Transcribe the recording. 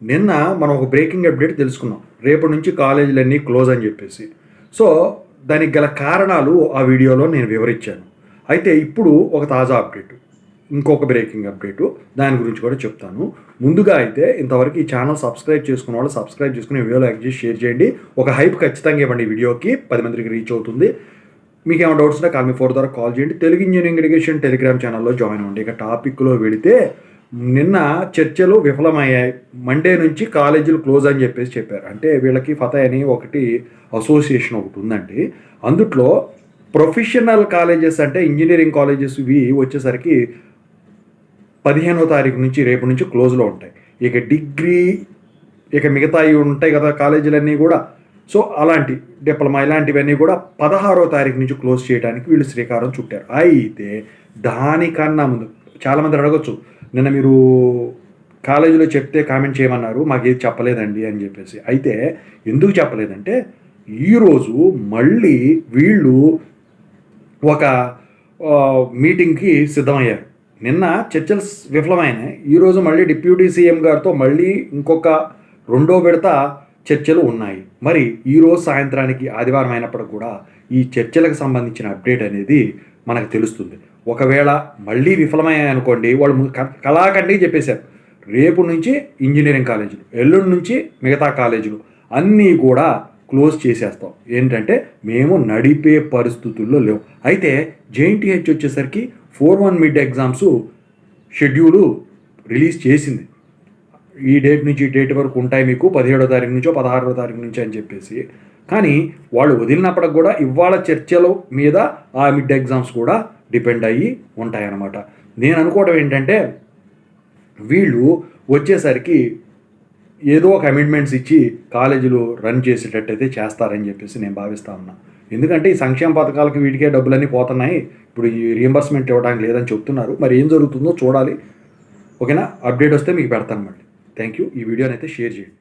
నిన్న మనం ఒక బ్రేకింగ్ అప్డేట్ తెలుసుకున్నాం. రేపటి నుంచి కాలేజీలన్నీ క్లోజ్ అని చెప్పేసి. సో, దానికి గల కారణాలు ఆ వీడియోలో నేను వివరించాను. అయితే ఇప్పుడు ఒక తాజా అప్డేట్. ఇంకొక బ్రేకింగ్ అప్డేటు. దాని గురించి కూడా చెప్తాను. ముందుగా అయితే ఇంతవరకు ఈ ఛానల్ సబ్స్క్రైబ్ చేసుకున్న వాళ్ళు సబ్స్క్రైబ్ చేసుకుని వీడియో లైక్ చేసి షేర్ చేయండి. ఒక హైప్ ఖచ్చితంగా ఇవ్వండి ఈ వీడియోకి. 10 మందికి రీచ్ అవుతుంది. మీకు ఏమైనా డౌట్స్ ఉంటే కాల్ మీ 4 ద్వారా కాల్ చేయండి. తెలుగు ఇంజనీరింగ్ ఎడ్యుకేషన్ టెలిగ్రామ్ ఛానల్లో జాయిన్ అవ్వండి. ఇక టాపిక్లో వెళితే నిన్న చర్చలు విఫలమయ్యాయి. మండే నుంచి కాలేజీలు క్లోజ్ అని చెప్పారు. అంటే వీళ్ళకి ఫతా అని ఒకటి అసోసియేషన్ ఒకటి ఉందండి. అందుట్లో ప్రొఫెషనల్ కాలేజెస్ అంటే ఇంజనీరింగ్ కాలేజెస్ ఇవి వచ్చేసరికి 15వ తారీఖు నుంచి రేపు నుంచి క్లోజ్లో ఉంటాయి. ఇక డిగ్రీ ఇక మిగతాయి ఉంటాయి కదా కాలేజీలన్నీ కూడా. సో అలాంటి డిప్లొమా ఇలాంటివన్నీ కూడా 16వ తారీఖు నుంచి క్లోజ్ చేయడానికి వీళ్ళు శ్రీకారం చుట్టారు. అయితే దానికన్నా ముందు చాలామంది అడగచ్చు, నిన్న మీరు కాలేజీలో చెప్తే కామెంట్ చేయమన్నారు, మాకేది చెప్పలేదండి అని చెప్పేసి. అయితే ఎందుకు చెప్పలేదంటే ఈరోజు మళ్ళీ వీళ్ళు ఒక మీటింగ్కి సిద్ధమయ్యారు. నిన్న చర్చలు విఫలమైనాయి. ఈరోజు మళ్ళీ డిప్యూటీ సీఎం గారితో మళ్ళీ ఇంకొక రెండో విడత చర్చలు ఉన్నాయి. మరి ఈరోజు సాయంత్రానికి ఆదివారం అయినప్పటికి కూడా ఈ చర్చలకు సంబంధించిన అప్డేట్ అనేది మనకు తెలుస్తుంది. ఒకవేళ మళ్ళీ విఫలమయ్యాయి అనుకోండి, వాళ్ళు కళాఖండిగా చెప్పేశారు రేపు నుంచి ఇంజనీరింగ్ కాలేజీలు, ఎల్లుండి నుంచి మిగతా కాలేజీలు అన్నీ కూడా క్లోజ్ చేసేస్తాం. ఏంటంటే మేము నడిపే పరిస్థితుల్లో లేవు. అయితే జేఎన్టీహెచ్ వచ్చేసరికి 4-1 మిడ్ ఎగ్జామ్స్ షెడ్యూలు రిలీజ్ చేసింది. ఈ డేట్ నుంచి ఈ డేట్ వరకు ఉంటాయి మీకు, 17వ తారీఖు నుంచో 16వ తారీఖు నుంచి అని చెప్పేసి. కానీ వాళ్ళు వదిలినప్పటికి కూడా ఇవాళ చర్చల మీద ఆ మిడ్ ఎగ్జామ్స్ కూడా డిపెండ్ అయ్యి ఉంటాయన్నమాట. నేను అనుకోవడం ఏంటంటే వీళ్ళు వచ్చేసరికి ఏదో ఒక కమిట్మెంట్స్ ఇచ్చి కాలేజీలు రన్ చేసేటట్టయితే చేస్తారని చెప్పేసి నేను భావిస్తా ఉన్నా. ఎందుకంటే ఈ సంక్షేమ పథకాలకు వీటికే డబ్బులన్నీ పోతున్నాయి. ఇప్పుడు ఈ రీఎంబర్స్మెంట్ ఇవ్వడానికి లేదని చెప్తున్నారు. మరి ఏం జరుగుతుందో చూడాలి. ఓకేనా? అప్డేట్ వస్తే మీకు పెడతాను మళ్ళీ. Thank you. ఈ వీడియోని అయితే షేర్ చేయండి.